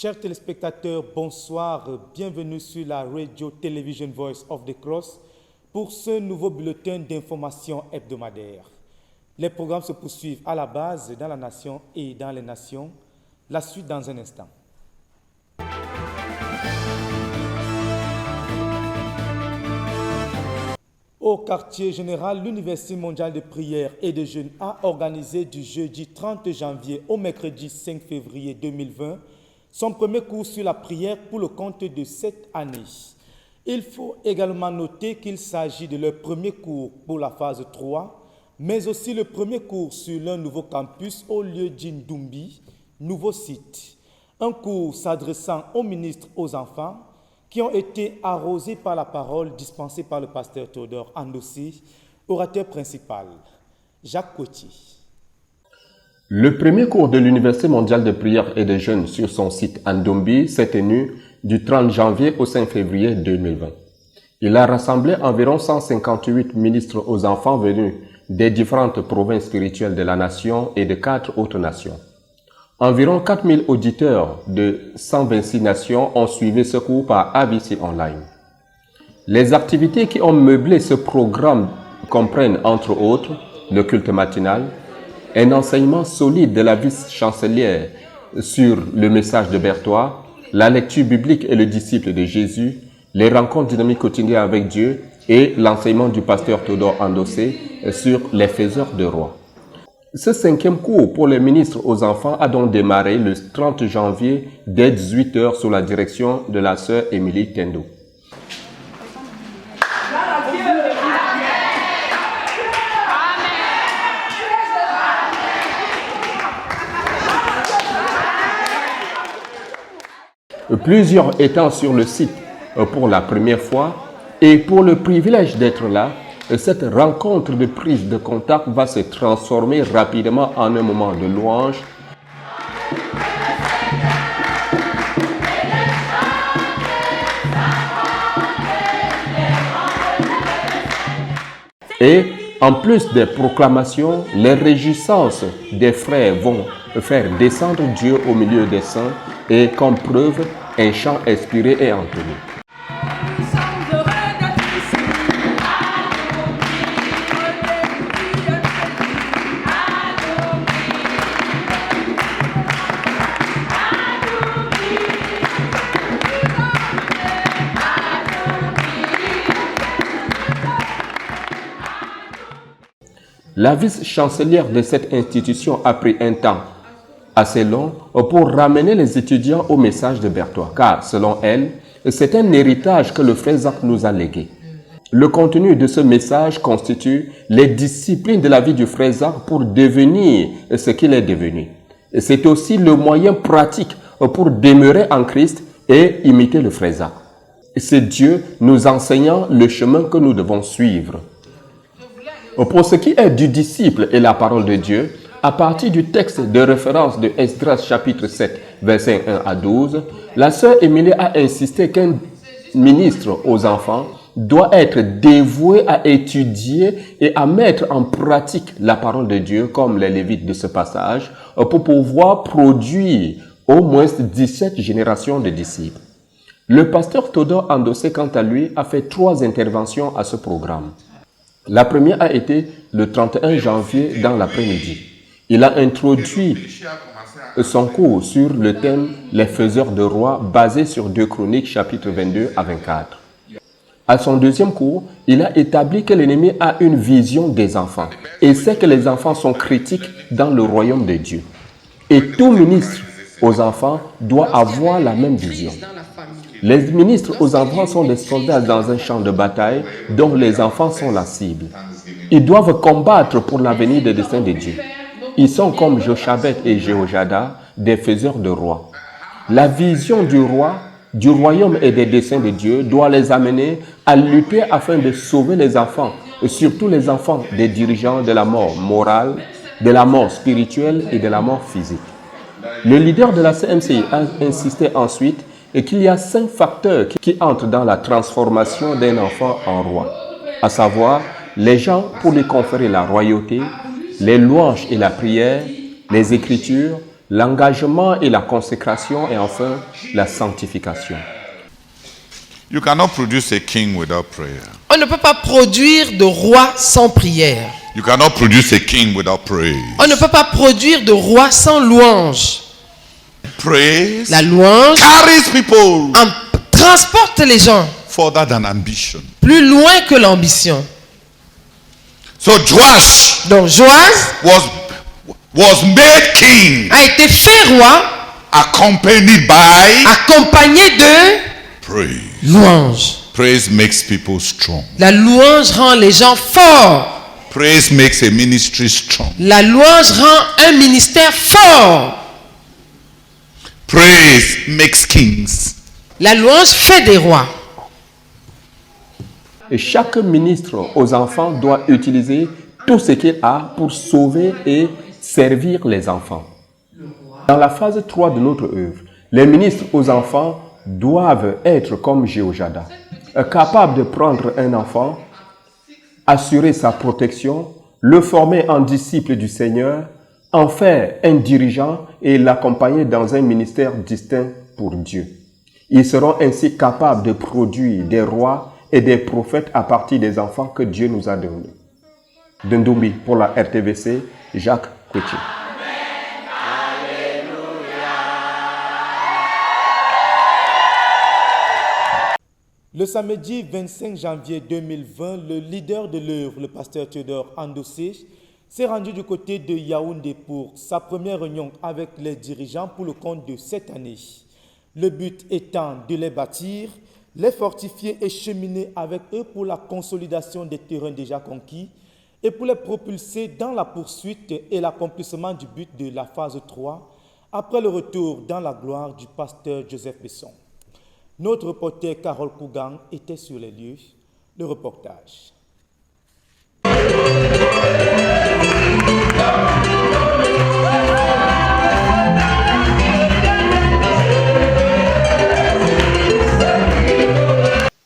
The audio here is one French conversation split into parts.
Chers téléspectateurs, bonsoir, bienvenue sur la Radio Television Voice of the Cross pour ce nouveau bulletin d'information hebdomadaire. Les programmes se poursuivent à la base dans la nation et dans les nations. La suite dans un instant. Au quartier général, l'Université mondiale de prière et de jeûne a organisé du jeudi 30 janvier au mercredi 5 février 2020 son premier cours sur la prière pour le compte de cette année. Il faut également noter qu'il s'agit de leur premier cours pour la phase 3, mais aussi le premier cours sur leur nouveau campus au lieu d'Indumbi, nouveau site. Un cours s'adressant aux ministres, aux enfants, qui ont été arrosés par la parole dispensée par le pasteur Théodore Andossi, orateur principal, Jacques Cotier. Le premier cours de l'Université mondiale de prière et de jeûne sur son site Ndombi s'est tenu du 30 janvier au 5 février 2020. Il a rassemblé environ 158 ministres aux enfants venus des différentes provinces spirituelles de la nation et de 4 autres nations. Environ 4000 auditeurs de 126 nations ont suivi ce cours par ABC Online. Les activités qui ont meublé ce programme comprennent entre autres le culte matinal, un enseignement solide de la vice-chancelière sur le message de Berthois, la lecture biblique et le disciple de Jésus, les rencontres dynamiques quotidiennes avec Dieu et l'enseignement du pasteur Théodore Andossi sur les faiseurs de rois. Ce 5e cours pour les ministres aux enfants a donc démarré le 30 janvier dès 18h sous la direction de la sœur Émilie Tendo. Plusieurs étant sur le site pour la première fois et pour le privilège d'être là, cette rencontre de prise de contact va se transformer rapidement en un moment de louange et en plus des proclamations, les réjouissances des frères vont faire descendre Dieu au milieu des saints et comme preuve, un chant inspiré et entonné. La vice-chancelière de cette institution a pris un temps assez long pour ramener les étudiants au message de Berthois, car selon elle, c'est un héritage que le frère Jacques nous a légué. Le contenu de ce message constitue les disciplines de la vie du frère Jacques pour devenir ce qu'il est devenu. C'est aussi le moyen pratique pour demeurer en Christ et imiter le frère Jacques. C'est Dieu nous enseignant le chemin que nous devons suivre. Pour ce qui est du disciple et la parole de Dieu, à partir du texte de référence de Esdras chapitre 7, versets 1 à 12, la sœur Émilie a insisté qu'un ministre aux enfants doit être dévoué à étudier et à mettre en pratique la parole de Dieu, comme les Lévites de ce passage, pour pouvoir produire au moins 17 générations de disciples. Le pasteur Théodore Andossi, quant à lui, a fait 3 interventions à ce programme. La première a été le 31 janvier dans l'après-midi. Il a introduit son cours sur le thème « Les faiseurs de rois » basé sur 2 Chroniques, chapitre 22 à 24. À son deuxième cours, il a établi que l'ennemi a une vision des enfants et sait que les enfants sont critiques dans le royaume de Dieu. Et tout ministre aux enfants doit avoir la même vision. Les ministres aux enfants sont des soldats dans un champ de bataille dont les enfants sont la cible. Ils doivent combattre pour l'avenir des desseins de Dieu. Ils sont comme Joshabet et Jéhojada, des faiseurs de rois. La vision du roi, du royaume et des desseins de Dieu doit les amener à lutter afin de sauver les enfants, et surtout les enfants des dirigeants de la mort morale, de la mort spirituelle et de la mort physique. Le leader de la CMCI a insisté ensuite qu'il y a 5 facteurs qui entrent dans la transformation d'un enfant en roi, à savoir les gens pour lui conférer la royauté, les louanges et la prière, les Écritures, l'engagement et la consécration, et enfin la sanctification. You cannot produce a king without prayer. On ne peut pas produire de roi sans prière. You cannot produce a king without praise. On ne peut pas produire de roi sans louange. Praise La louange carries people transporte les gens further than ambition. plus loin que l'ambition. So Joash Donc Joas was made king, a été fait roi accompanied by accompagné de praise. louange. Praise makes people strong. La louange rend les gens forts. Praise makes a ministry strong. La louange rend un ministère fort. Praise makes kings. La louange fait des rois. Et chaque ministre aux enfants doit utiliser tout ce qu'il a pour sauver et servir les enfants. Dans la phase 3 de notre œuvre, les ministres aux enfants doivent être comme Jéhojada, capables de prendre un enfant, assurer sa protection, le former en disciple du Seigneur, en faire un dirigeant et l'accompagner dans un ministère distinct pour Dieu. Ils seront ainsi capables de produire des rois et des prophètes à partir des enfants que Dieu nous a donnés. De Ndumbi pour la RTVC, Jacques Couty. Le samedi 25 janvier 2020, le leader de l'œuvre, le pasteur Théodore Andossé, s'est rendu du côté de Yaoundé pour sa première réunion avec les dirigeants pour le compte de cette année. Le but étant de les bâtir, les fortifier et cheminer avec eux pour la consolidation des terrains déjà conquis et pour les propulser dans la poursuite et l'accomplissement du but de la phase 3 après le retour dans la gloire du pasteur Joseph Besson. Notre reporter Carole Kougang était sur les lieux. Le reportage.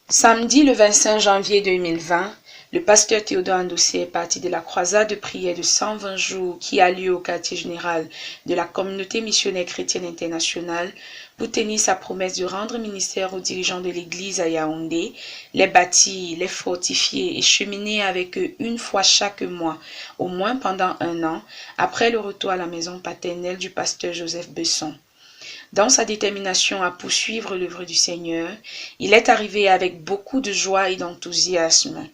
Samedi le 25 janvier 2020, le pasteur Théodore Andossé est parti de la croisade de prière de 120 jours qui a lieu au quartier général de la communauté missionnaire chrétienne internationale pour tenir sa promesse de rendre ministère aux dirigeants de l'église à Yaoundé, les bâtir, les fortifier et cheminer avec eux une fois chaque mois, au moins pendant 1 an, après le retour à la maison paternelle du pasteur Joseph Besson. Dans sa détermination à poursuivre l'œuvre du Seigneur, il est arrivé avec beaucoup de joie et d'enthousiasme.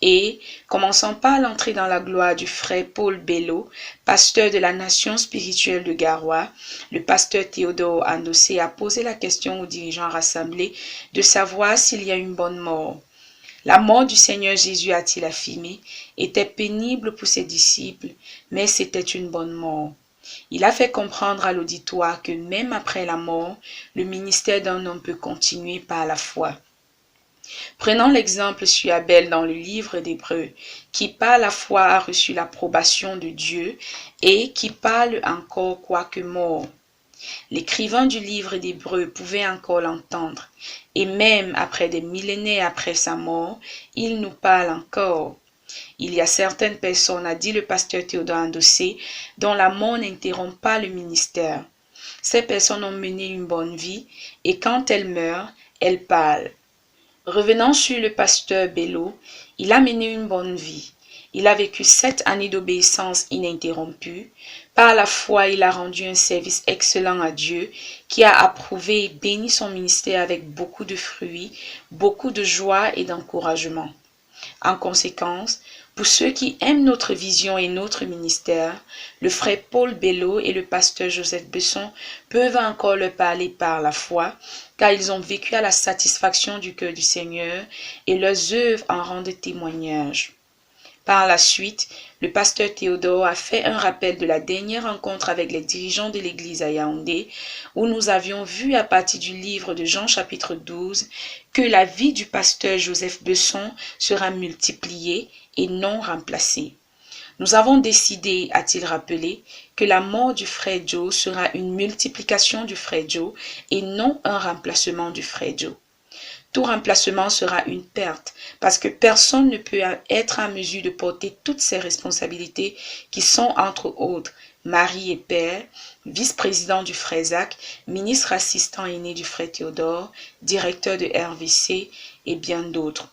Et, commençant par l'entrée dans la gloire du frère Paul Bello, pasteur de la nation spirituelle de Garoua, le pasteur Théodore Andossé a posé la question aux dirigeants rassemblés de savoir s'il y a une bonne mort. La mort du Seigneur Jésus, a-t-il affirmé, était pénible pour ses disciples, mais c'était une bonne mort. Il a fait comprendre à l'auditoire que même après la mort, le ministère d'un homme peut continuer par la foi. Prenons l'exemple sur Abel dans le livre d'Hébreux, qui par la foi a reçu l'approbation de Dieu et qui parle encore quoique mort. L'écrivain du livre d'Hébreux pouvait encore l'entendre, et même après des millénaires après sa mort, il nous parle encore. Il y a certaines personnes, a dit le pasteur Théodore Andossé, dont la mort n'interrompt pas le ministère. Ces personnes ont mené une bonne vie et quand elles meurent, elles parlent. Revenant sur le pasteur Bello, il a mené une bonne vie. Il a vécu 7 années d'obéissance ininterrompue. Par la foi, il a rendu un service excellent à Dieu, qui a approuvé et béni son ministère avec beaucoup de fruits, beaucoup de joie et d'encouragement. En conséquence, pour ceux qui aiment notre vision et notre ministère, le frère Paul Bello et le pasteur Joseph Besson peuvent encore leur parler par la foi, car ils ont vécu à la satisfaction du cœur du Seigneur et leurs œuvres en rendent témoignage. Par la suite, le pasteur Théodore a fait un rappel de la dernière rencontre avec les dirigeants de l'église à Yaoundé, où nous avions vu à partir du livre de Jean chapitre 12 que la vie du pasteur Joseph Besson sera multipliée et non remplacée. Nous avons décidé, a-t-il rappelé, que la mort du frère Joe sera une multiplication du frère Joe et non un remplacement du frère Joe. Tout remplacement sera une perte parce que personne ne peut être en mesure de porter toutes ces responsabilités qui sont entre autres mari et père, vice-président du FRESAC, ministre assistant aîné du frère Théodore, directeur de RVC et bien d'autres.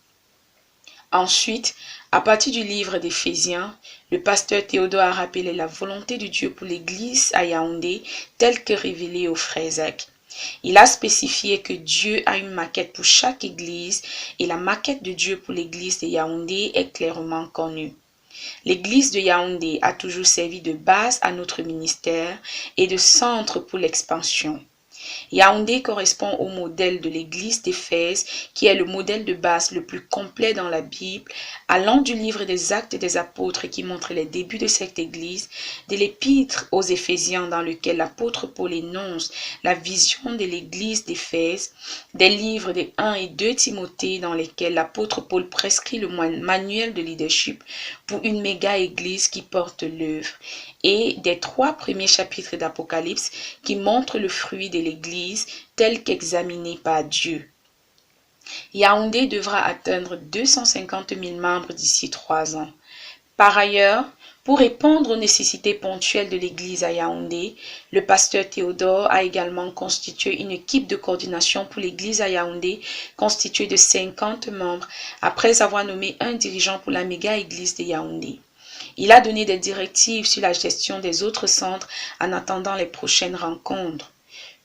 Ensuite, à partir du livre d'Éphésiens, le pasteur Théodore a rappelé la volonté de Dieu pour l'Église à Yaoundé telle que révélée au FRESAC. Il a spécifié que Dieu a une maquette pour chaque église et la maquette de Dieu pour l'église de Yaoundé est clairement connue. L'église de Yaoundé a toujours servi de base à notre ministère et de centre pour l'expansion. Yaoundé correspond au modèle de l'église d'Éphèse, qui est le modèle de base le plus complet dans la Bible, allant du livre des Actes des Apôtres qui montre les débuts de cette église, de l'épître aux Éphésiens dans lequel l'apôtre Paul énonce la vision de l'église d'Éphèse, des livres des 1 et 2 Timothée dans lesquels l'apôtre Paul prescrit le manuel de leadership pour une méga-église qui porte l'œuvre, et des 3 premiers chapitres d'Apocalypse qui montrent le fruit de l'Église tel qu'examiné par Dieu. Yaoundé devra atteindre 250 000 membres d'ici 3 ans. Par ailleurs, pour répondre aux nécessités ponctuelles de l'Église à Yaoundé, le pasteur Théodore a également constitué une équipe de coordination pour l'Église à Yaoundé constituée de 50 membres après avoir nommé un dirigeant pour la méga-église de Yaoundé. Il a donné des directives sur la gestion des autres centres en attendant les prochaines rencontres.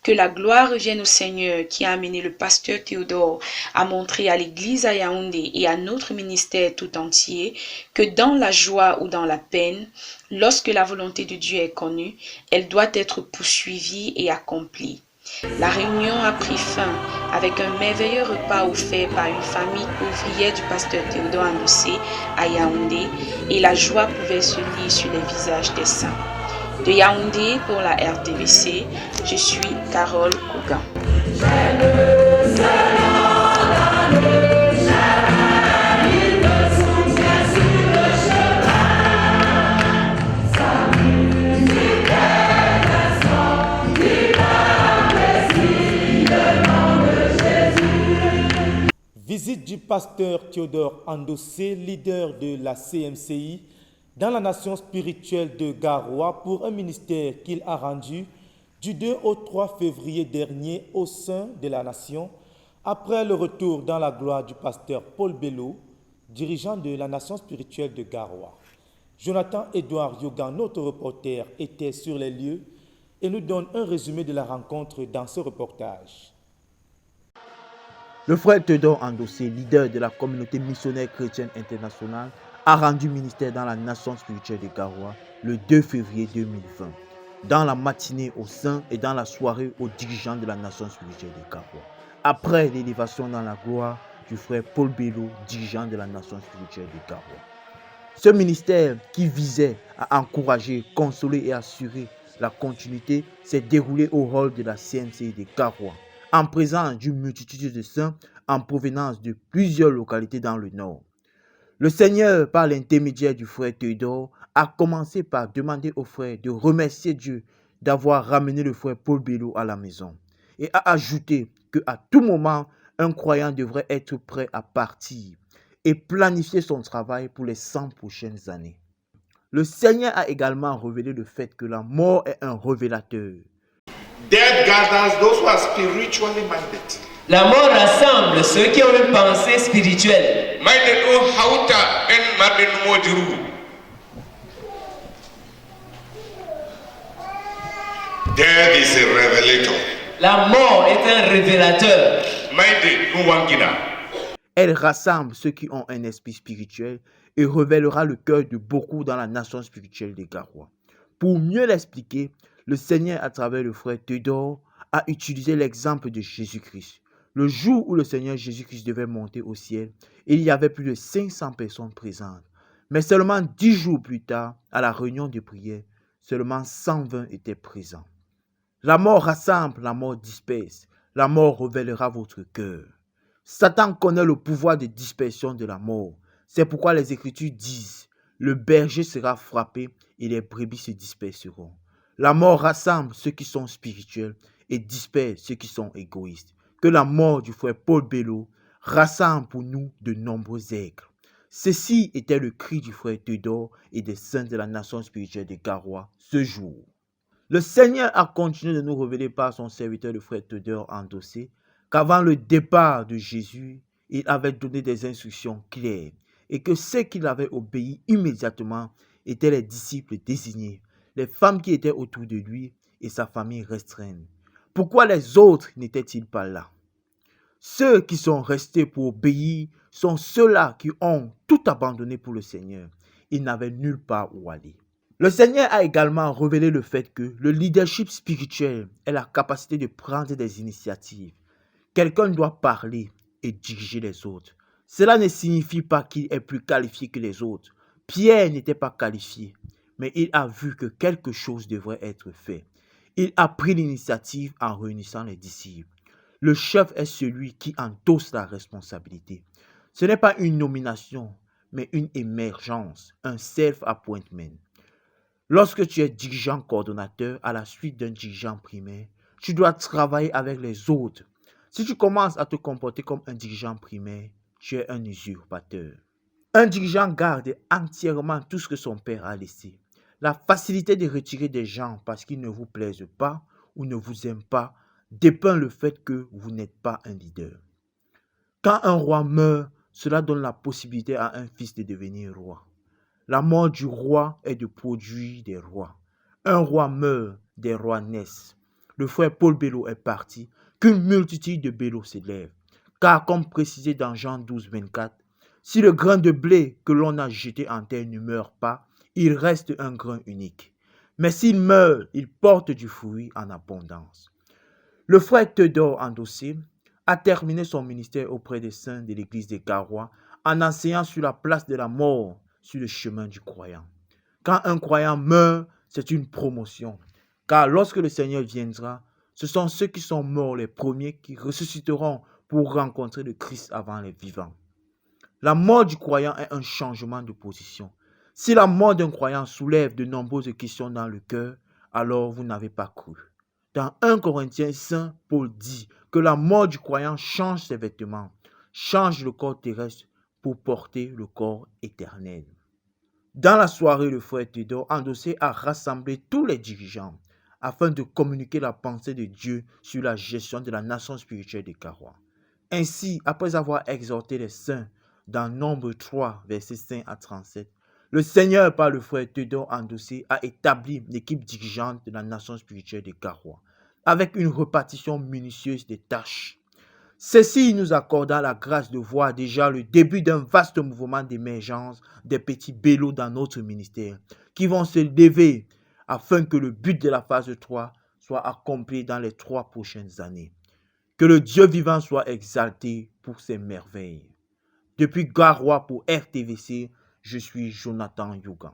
Que la gloire revienne au Seigneur qui a amené le pasteur Théodore à montrer à l'église à Yaoundé et à notre ministère tout entier que dans la joie ou dans la peine, lorsque la volonté de Dieu est connue, elle doit être poursuivie et accomplie. La réunion a pris fin avec un merveilleux repas offert par une famille ouvrière du pasteur Théodore Andossé à Yaoundé et la joie pouvait se lire sur les visages des saints. De Yaoundé pour la RTVC, je suis Carole Kougan. Visite du pasteur Théodore Andossé, leader de la CMCI, dans la nation spirituelle de Garoua pour un ministère qu'il a rendu du 2 au 3 février dernier au sein de la nation, après le retour dans la gloire du pasteur Paul Bello, dirigeant de la nation spirituelle de Garoua. Jonathan Edouard Yogan, notre reporter, était sur les lieux et nous donne un résumé de la rencontre dans ce reportage. Le frère Théodore Andossé, leader de la communauté missionnaire chrétienne internationale, a rendu ministère dans la nation spirituelle de Garoua le 2 février 2020, dans la matinée au sein et dans la soirée aux dirigeants de la nation spirituelle de Garoua. Après l'élévation dans la gloire du frère Paul Bello, dirigeant de la nation spirituelle de Garoua. Ce ministère qui visait à encourager, consoler et assurer la continuité s'est déroulé au hall de la CMCI de Garoua, en présence d'une multitude de saints en provenance de plusieurs localités dans le nord. Le Seigneur, par l'intermédiaire du frère Théodore, a commencé par demander au frère de remercier Dieu d'avoir ramené le frère Paul Bello à la maison et a ajouté qu'à tout moment, un croyant devrait être prêt à partir et planifier son travail pour les 100 prochaines années. Le Seigneur a également révélé le fait que la mort est un révélateur. Death gathers those who are spiritually minded. La mort rassemble ceux qui ont une pensée spirituelle. Death is a revelator. La mort est un révélateur. Elle rassemble ceux qui ont un esprit spirituel et révélera le cœur de beaucoup dans la nation spirituelle des Garoua. Pour mieux l'expliquer, le Seigneur, à travers le frère Théodore, a utilisé l'exemple de Jésus-Christ. Le jour où le Seigneur Jésus-Christ devait monter au ciel, il y avait plus de 500 personnes présentes. Mais seulement 10 jours plus tard, à la réunion de prière, seulement 120 étaient présents. La mort rassemble, la mort disperse. La mort révélera votre cœur. Satan connaît le pouvoir de dispersion de la mort. C'est pourquoi les Écritures disent « Le berger sera frappé et les brebis se disperseront ». La mort rassemble ceux qui sont spirituels et disperse ceux qui sont égoïstes. Que la mort du frère Paul Bello rassemble pour nous de nombreux aigles. Ceci était le cri du frère Théodore et des saints de la nation spirituelle de Garoua ce jour. Le Seigneur a continué de nous révéler par son serviteur le frère Théodore Andossé qu'avant le départ de Jésus, il avait donné des instructions claires et que ceux qui l'avaient obéi immédiatement étaient les disciples désignés, les femmes qui étaient autour de lui et sa famille restreinte. Pourquoi les autres n'étaient-ils pas là? Ceux qui sont restés pour obéir sont ceux-là qui ont tout abandonné pour le Seigneur. Ils n'avaient nulle part où aller. Le Seigneur a également révélé le fait que le leadership spirituel est la capacité de prendre des initiatives. Quelqu'un doit parler et diriger les autres. Cela ne signifie pas qu'il est plus qualifié que les autres. Pierre n'était pas qualifié, mais il a vu que quelque chose devrait être fait. Il a pris l'initiative en réunissant les disciples. Le chef est celui qui endosse la responsabilité. Ce n'est pas une nomination, mais une émergence, un self-appointment. Lorsque tu es dirigeant coordonnateur à la suite d'un dirigeant primaire, tu dois travailler avec les autres. Si tu commences à te comporter comme un dirigeant primaire, tu es un usurpateur. Un dirigeant garde entièrement tout ce que son père a laissé. La facilité de retirer des gens parce qu'ils ne vous plaisent pas ou ne vous aiment pas dépeint le fait que vous n'êtes pas un leader. Quand un roi meurt, cela donne la possibilité à un fils de devenir roi. La mort du roi est de produire des rois. Un roi meurt, des rois naissent. Le frère Paul Bello est parti, qu'une multitude de Bello s'élève. Car comme précisé dans Jean 12, 24, si le grain de blé que l'on a jeté en terre ne meurt pas, il reste un grain unique. Mais s'il meurt, il porte du fruit en abondance. Le frère Théodore Andossé a terminé son ministère auprès des saints de l'église de Garoua en enseignant sur la place de la mort sur le chemin du croyant. Quand un croyant meurt, c'est une promotion. Car lorsque le Seigneur viendra, ce sont ceux qui sont morts les premiers qui ressusciteront pour rencontrer le Christ avant les vivants. La mort du croyant est un changement de position. Si la mort d'un croyant soulève de nombreuses questions dans le cœur, alors vous n'avez pas cru. Dans 1 Corinthiens 5, Paul dit que la mort du croyant change ses vêtements, change le corps terrestre pour porter le corps éternel. Dans la soirée, le frère Théodore Andossé a rassemblé tous les dirigeants afin de communiquer la pensée de Dieu sur la gestion de la nation spirituelle de Garoua. Ainsi, après avoir exhorté les saints dans Nombre 3, versets 5 à 37, le Seigneur, par le frère Théodore Andossé, a établi l'équipe dirigeante de la nation spirituelle de Garoua, avec une répartition minutieuse des tâches. Ceci nous accorda la grâce de voir déjà le début d'un vaste mouvement d'émergence des petits Bello dans notre ministère, qui vont se lever afin que le but de la phase 3 soit accompli dans les 3 prochaines années. Que le Dieu vivant soit exalté pour ses merveilles. Depuis Garoua pour RTVC, je suis Jonathan Yugan.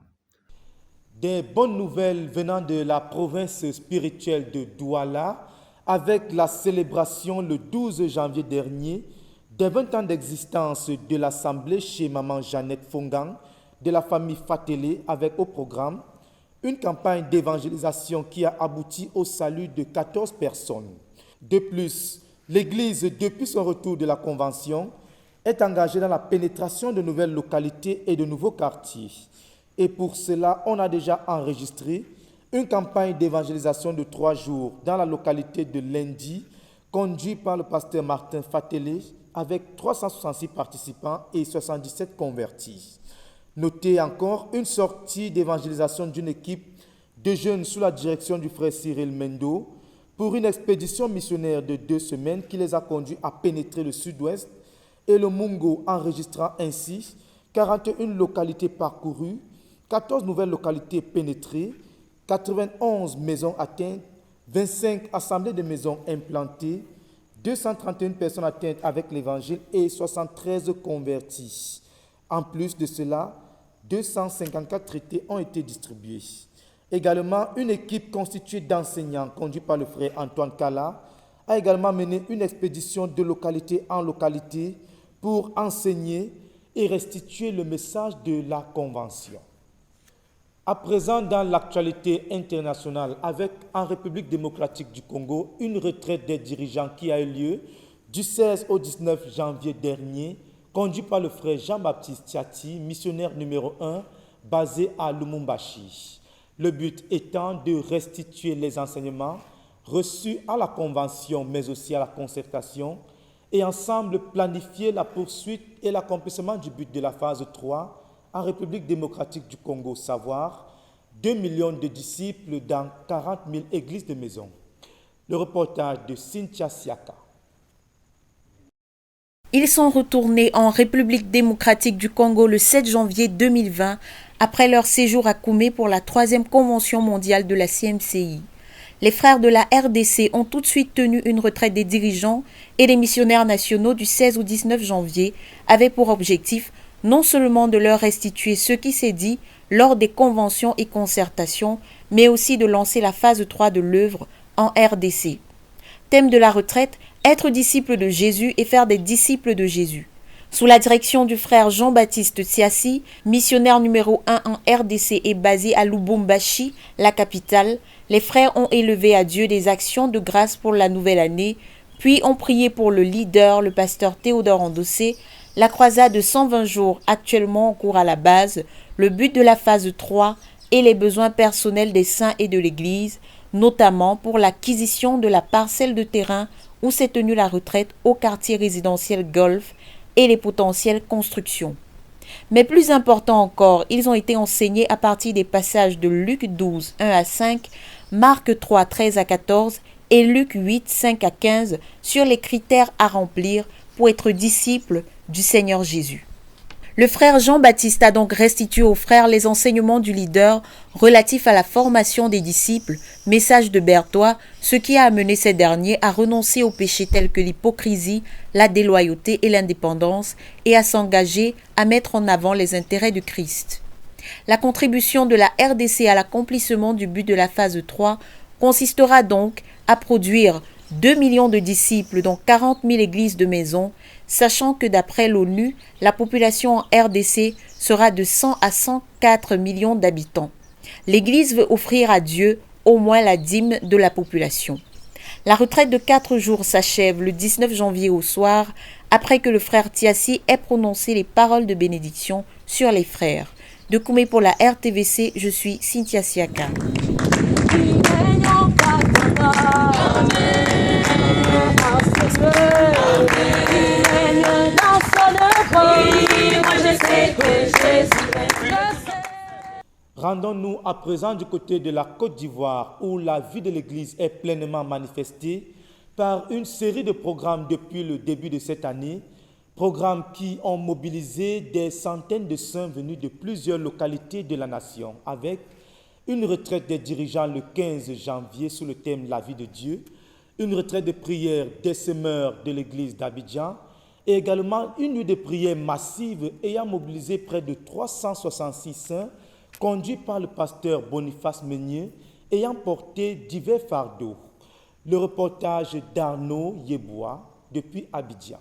Des bonnes nouvelles venant de la province spirituelle de Douala, avec la célébration le 12 janvier dernier des 20 ans d'existence de l'Assemblée chez Maman Jeannette Fongang de la famille Fatélé, avec au programme une campagne d'évangélisation qui a abouti au salut de 14 personnes. De plus, l'Église, depuis son retour de la Convention, est engagée dans la pénétration de nouvelles localités et de nouveaux quartiers. Et pour cela, on a déjà enregistré une campagne d'évangélisation de 3 jours dans la localité de Lendi, conduite par le pasteur Martin Fatélé, avec 366 participants et 77 convertis. Notez encore une sortie d'évangélisation d'une équipe de jeunes sous la direction du frère Cyril Mendo pour une expédition missionnaire de 2 semaines qui les a conduits à pénétrer le sud-ouest et le Mungo, enregistrant ainsi 41 localités parcourues, 14 nouvelles localités pénétrées, 91 maisons atteintes, 25 assemblées de maisons implantées, 231 personnes atteintes avec l'évangile et 73 convertis. En plus de cela, 254 traités ont été distribués. Également, une équipe constituée d'enseignants conduite par le frère Antoine Kala a également mené une expédition de localité en localité pour enseigner et restituer le message de la Convention. À présent, dans l'actualité internationale, avec en République démocratique du Congo, une retraite des dirigeants qui a eu lieu du 16 au 19 janvier dernier, conduit par le frère Jean-Baptiste Tiati, missionnaire numéro 1, basé à Lumumbashi. Le but étant de restituer les enseignements reçus à la convention, mais aussi à la concertation, et ensemble planifier la poursuite et l'accomplissement du but de la phase 3 en République démocratique du Congo, savoir 2 millions de disciples dans 40 000 églises de maison. Le reportage de Cynthia Siaka. Ils sont retournés en République démocratique du Congo le 7 janvier 2020 après leur séjour à Koumé pour la 3e convention mondiale de la CMCI. Les frères de la RDC ont tout de suite tenu une retraite des dirigeants et les missionnaires nationaux du 16 au 19 janvier avaient pour objectif non seulement de leur restituer ce qui s'est dit lors des conventions et concertations, mais aussi de lancer la phase 3 de l'œuvre en RDC. Thème de la retraite, être disciple de Jésus et faire des disciples de Jésus. Sous la direction du frère Jean-Baptiste Tsiassi, missionnaire numéro 1 en RDC et basé à Lubumbashi, la capitale, les frères ont élevé à Dieu des actions de grâce pour la nouvelle année, puis ont prié pour le leader, le pasteur Théodore Andossé, la croisade de 120 jours actuellement en cours à la base, le but de la phase 3 et les besoins personnels des saints et de l'Église, notamment pour l'acquisition de la parcelle de terrain où s'est tenue la retraite au quartier résidentiel Golf et les potentielles constructions. Mais plus important encore, ils ont été enseignés à partir des passages de Luc 12, 1 à 5, Marc 3, 13 à 14 et Luc 8, 5 à 15 sur les critères à remplir pour être disciple du Seigneur Jésus. Le frère Jean-Baptiste a donc restitué aux frères les enseignements du leader relatifs à la formation des disciples, message de Berthois, ce qui a amené ces derniers à renoncer aux péchés tels que l'hypocrisie, la déloyauté et l'indépendance et à s'engager à mettre en avant les intérêts de Christ. La contribution de la RDC à l'accomplissement du but de la phase 3 consistera donc à produire 2 millions de disciples dans 40 000 églises de maison, sachant que d'après l'ONU, la population en RDC sera de 100 à 104 millions d'habitants. L'Église veut offrir à Dieu au moins la dîme de la population. La retraite de 4 jours s'achève le 19 janvier au soir, après que le frère Tiassi ait prononcé les paroles de bénédiction sur les frères. De Koumé pour la RTVC, je suis Cynthia Siaka. Rendons-nous à présent du côté de la Côte d'Ivoire où la vie de l'Église est pleinement manifestée par une série de programmes depuis le début de cette année, programmes qui ont mobilisé des centaines de saints venus de plusieurs localités de la nation avec une retraite des dirigeants le 15 janvier sous le thème « La vie de Dieu », une retraite de prière des semeurs de l'église d'Abidjan et également une nuit de prière massive ayant mobilisé près de 366 saints conduits par le pasteur Boniface Meunier ayant porté divers fardeaux. Le reportage d'Arnaud Yebois depuis Abidjan.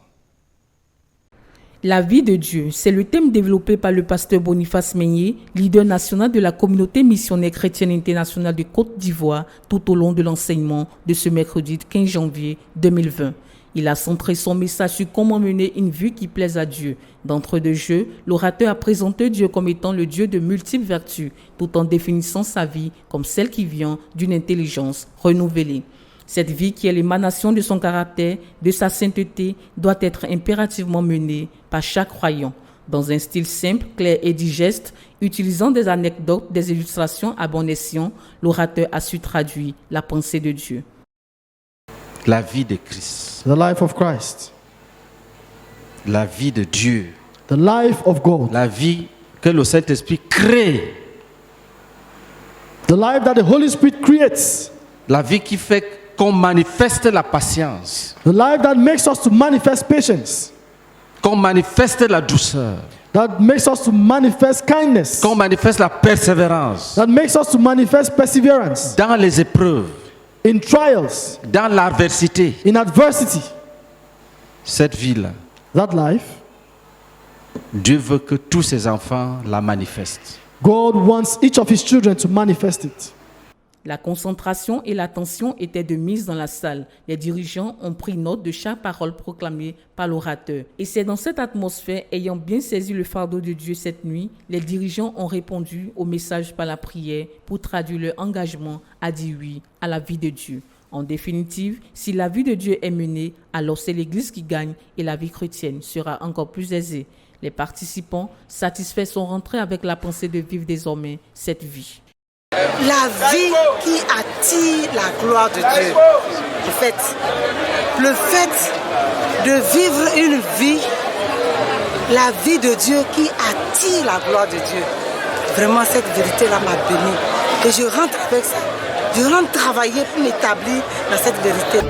La vie de Dieu, c'est le thème développé par le pasteur Boniface Meunier, leader national de la communauté missionnaire chrétienne internationale de Côte d'Ivoire, tout au long de l'enseignement de ce mercredi 15 janvier 2020. Il a centré son message sur comment mener une vie qui plaise à Dieu. D'entre deux jeux, l'orateur a présenté Dieu comme étant le Dieu de multiples vertus, tout en définissant sa vie comme celle qui vient d'une intelligence renouvelée. Cette vie qui est l'émanation de son caractère, de sa sainteté, doit être impérativement menée par chaque croyant. Dans un style simple, clair et digeste, utilisant des anecdotes, des illustrations à bon escient, l'orateur a su traduire la pensée de Dieu. La vie de Christ. The life of Christ. La vie de Dieu. The life of God. La vie que le Saint-Esprit crée. The life that the Holy Spirit creates. La vie qui fait qu'on manifeste la patience. The life that makes us to manifest patience. Qu'on manifeste la douceur. That makes us to manifest kindness. Qu'on manifeste la persévérance. That makes us to manifest perseverance. Dans les épreuves. In trials. Dans l'adversité. In adversity. Cette vie-là. That life. Dieu veut que tous ses enfants la manifestent. God wants each of his children to manifest it. La concentration et l'attention étaient de mise dans la salle. Les dirigeants ont pris note de chaque parole proclamée par l'orateur. Et c'est dans cette atmosphère, ayant bien saisi le fardeau de Dieu cette nuit, les dirigeants ont répondu au message par la prière pour traduire leur engagement à dire oui à la vie de Dieu. En définitive, si la vie de Dieu est menée, alors c'est l'Église qui gagne et la vie chrétienne sera encore plus aisée. Les participants satisfaits sont rentrés avec la pensée de vivre désormais cette vie. La vie qui attire la gloire de Dieu. En fait, le fait de vivre une vie, la vie de Dieu qui attire la gloire de Dieu. Vraiment, cette vérité-là m'a béni. Et je rentre avec ça. Je rentre travailler pour m'établir dans cette vérité.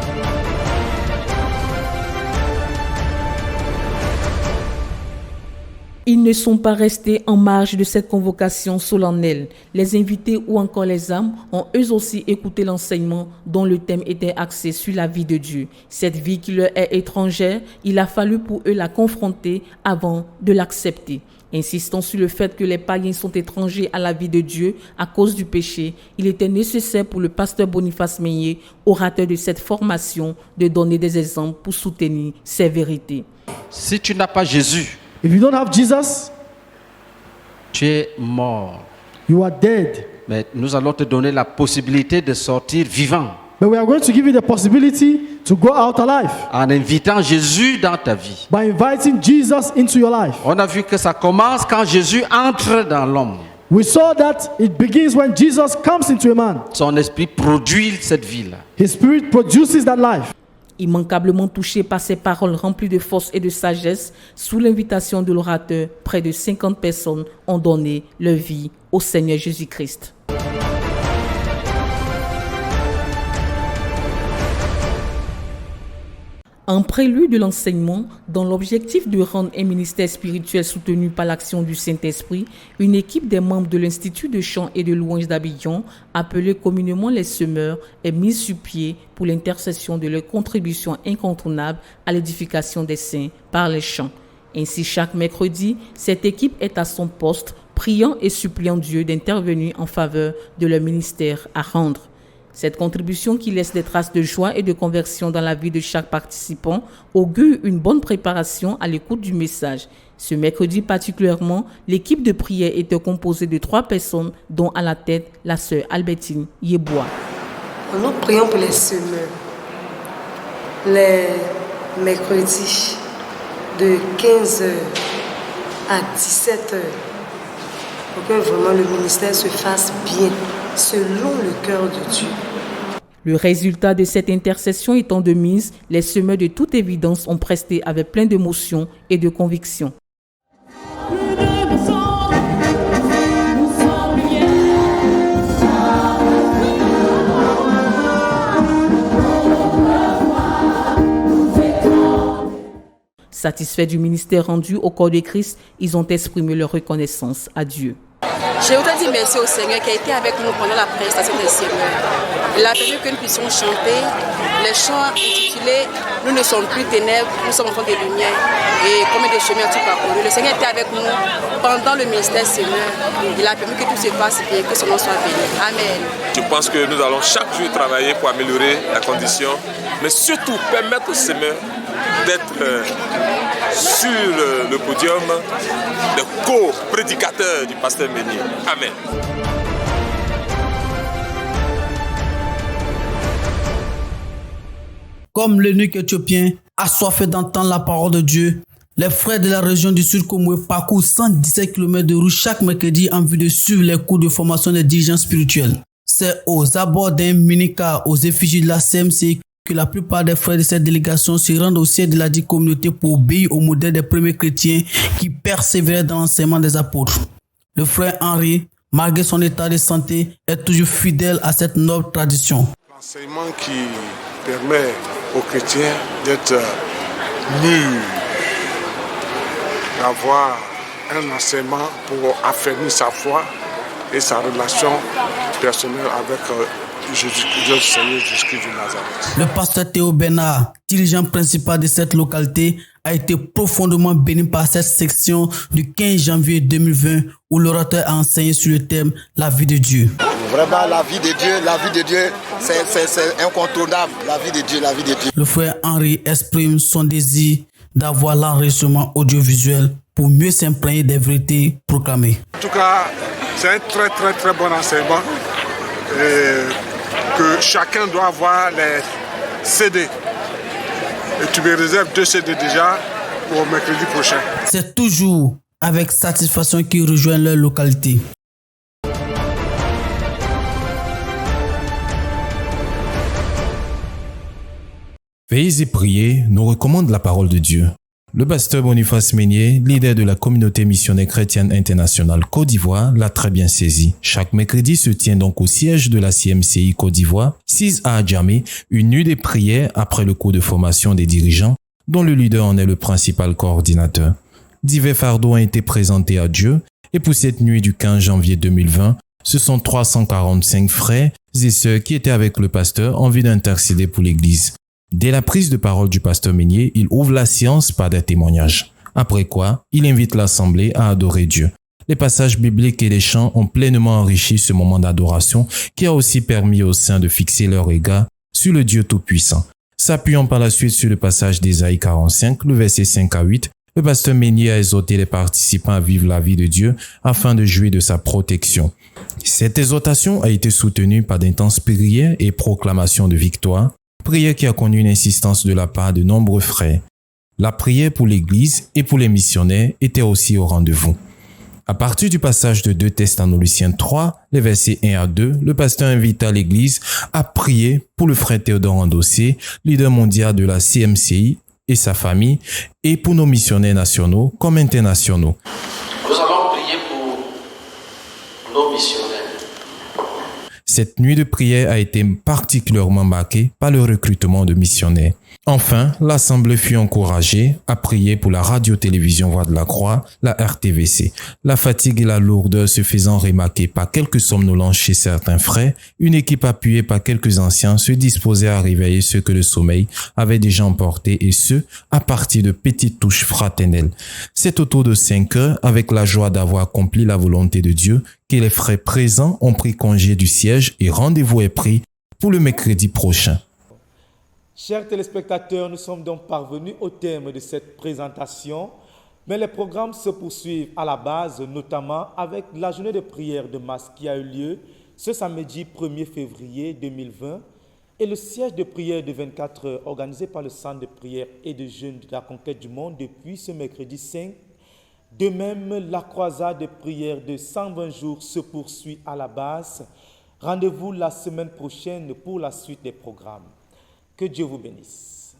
Ils ne sont pas restés en marge de cette convocation solennelle. Les invités ou encore les âmes ont eux aussi écouté l'enseignement dont le thème était axé sur la vie de Dieu. Cette vie qui leur est étrangère, il a fallu pour eux la confronter avant de l'accepter. Insistant sur le fait que les païens sont étrangers à la vie de Dieu à cause du péché, il était nécessaire pour le pasteur Boniface Meignier, orateur de cette formation, de donner des exemples pour soutenir ces vérités. Si tu n'as pas Jésus, if you don't have Jesus, tu es mort. You are dead. Mais nous allons te donner la possibilité de sortir vivant. But we are going to give you the possibility to go out alive. En invitant Jésus dans ta vie. By inviting Jesus into your life. On a vu que ça commence quand Jésus entre dans l'homme. We saw that it begins when Jesus comes into a man. Son esprit produit cette vie-là. His spirit produces that life. Immanquablement touché par ces paroles remplies de force et de sagesse, sous l'invitation de l'orateur, près de 50 personnes ont donné leur vie au Seigneur Jésus-Christ. En prélude de l'enseignement, dans l'objectif de rendre un ministère spirituel soutenu par l'action du Saint-Esprit, une équipe des membres de l'Institut de chant et de louange d'Abidjan, appelée communément les semeurs, est mise sur pied pour l'intercession de leur contribution incontournable à l'édification des saints par les chants. Ainsi, chaque mercredi, cette équipe est à son poste, priant et suppliant Dieu d'intervenir en faveur de leur ministère à rendre. Cette contribution qui laisse des traces de joie et de conversion dans la vie de chaque participant augure une bonne préparation à l'écoute du message. Ce mercredi particulièrement, l'équipe de prière était composée de 3 personnes, dont à la tête la sœur Albertine Yebois. Nous prions pour les semeurs. Les mercredis de 15h à 17h pour que vraiment le ministère se fasse bien selon le cœur de Dieu. Le résultat de cette intercession étant de mise, les semeurs de toute évidence ont presté avec plein d'émotion et de conviction. Satisfaits du ministère rendu au corps de Christ, ils ont exprimé leur reconnaissance à Dieu. Je voudrais dire merci au Seigneur qui a été avec nous pendant la prestation des Seigneurs. Il a permis que nous puissions chanter les chants intitulés « Nous ne sommes plus ténèbres, nous sommes enfants des lumières » et combien de chemins tu parcouru. Le Seigneur était avec nous pendant le ministère Seigneur. Il a permis que tout se passe bien, que son nom soit béni. Amen. Je pense que nous allons chaque jour travailler pour améliorer la condition, mais surtout permettre aux Seigneurs d'être sur le podium de co-prédicateur du pasteur Meignier. Amen. Comme l'eunuque éthiopien, assoiffé d'entendre la parole de Dieu, les frères de la région du Sud Komoué parcourent 117 km de route chaque mercredi en vue de suivre les cours de formation des dirigeants spirituels. C'est aux abords d'un minicar aux effigies de la CMC que la plupart des frères de cette délégation se rendent au siège de la dite communauté pour obéir au modèle des premiers chrétiens qui persévéraient dans l'enseignement des apôtres. Le frère Henri, malgré son état de santé, est toujours fidèle à cette noble tradition. L'enseignement qui permet aux chrétiens d'être mûrs, d'avoir un enseignement pour affermir sa foi et sa relation personnelle avec Dieu Seigneur Jésus-Christ de Nazareth. Le pasteur Théo Bernard, dirigeant principal de cette localité, a été profondément béni par cette section du 15 janvier 2020 où l'orateur a enseigné sur le thème « La vie de Dieu ». Nous Vraiment, la vie de Dieu, c'est incontournable. La vie de Dieu. Le frère Henri exprime son désir d'avoir l'enregistrement audiovisuel pour mieux s'imprégner des vérités proclamées. En tout cas, c'est un très très très bon enseignement que chacun doit avoir les CD. Et tu me réserves 2 CD déjà pour mercredi prochain. C'est toujours avec satisfaction qu'ils rejoignent leur localité. Veillez et priez nous recommande la parole de Dieu. Le pasteur Boniface Meignier, leader de la communauté missionnaire chrétienne internationale Côte d'Ivoire, l'a très bien saisi. Chaque mercredi se tient donc au siège de la CMCI Côte d'Ivoire, 6 à Adjamé, une nuit des prières après le cours de formation des dirigeants, dont le leader en est le principal coordinateur. Divers fardeaux ont été présentés à Dieu, et pour cette nuit du 15 janvier 2020, ce sont 345 frères et sœurs qui étaient avec le pasteur en vue d'intercéder pour l'Église. Dès la prise de parole du pasteur Meignier, il ouvre la séance par des témoignages. Après quoi, il invite l'assemblée à adorer Dieu. Les passages bibliques et les chants ont pleinement enrichi ce moment d'adoration qui a aussi permis aux saints de fixer leur regard sur le Dieu Tout-Puissant. S'appuyant par la suite sur le passage d'Ésaïe 45, le verset 5 à 8, le pasteur Meignier a exhorté les participants à vivre la vie de Dieu afin de jouir de sa protection. Cette exhortation a été soutenue par d'intenses prières et proclamations de victoire, prière qui a connu une insistance de la part de nombreux frères. La prière pour l'Église et pour les missionnaires était aussi au rendez-vous. À partir du passage de 2 Thessaloniciens 3, les versets 1 à 2, le pasteur invita l'Église à prier pour le frère Théodore Andossé, leader mondial de la CMCI et sa famille, et pour nos missionnaires nationaux comme internationaux. Nous allons prier pour nos missionnaires. Cette nuit de prière a été particulièrement marquée par le recrutement de missionnaires. Enfin, l'Assemblée fut encouragée à prier pour la radio-télévision Voix de la Croix, la RTVC. La fatigue et la lourdeur se faisant remarquer par quelques somnolents chez certains frères, une équipe appuyée par quelques anciens se disposait à réveiller ceux que le sommeil avait déjà emportés et ce, à partir de petites touches fraternelles. C'est autour de 5 heures, avec la joie d'avoir accompli la volonté de Dieu, que les frères présents ont pris congé du siège et rendez-vous est pris pour le mercredi prochain. Chers téléspectateurs, nous sommes donc parvenus au terme de cette présentation, mais les programmes se poursuivent à la base, notamment avec la journée de prière de masse qui a eu lieu ce samedi 1er février 2020 et le siège de prière de 24 heures organisé par le Centre de prière et de jeûne de la conquête du monde depuis ce mercredi 5. De même, la croisade de prière de 120 jours se poursuit à la base. Rendez-vous la semaine prochaine pour la suite des programmes. Que Dieu vous bénisse.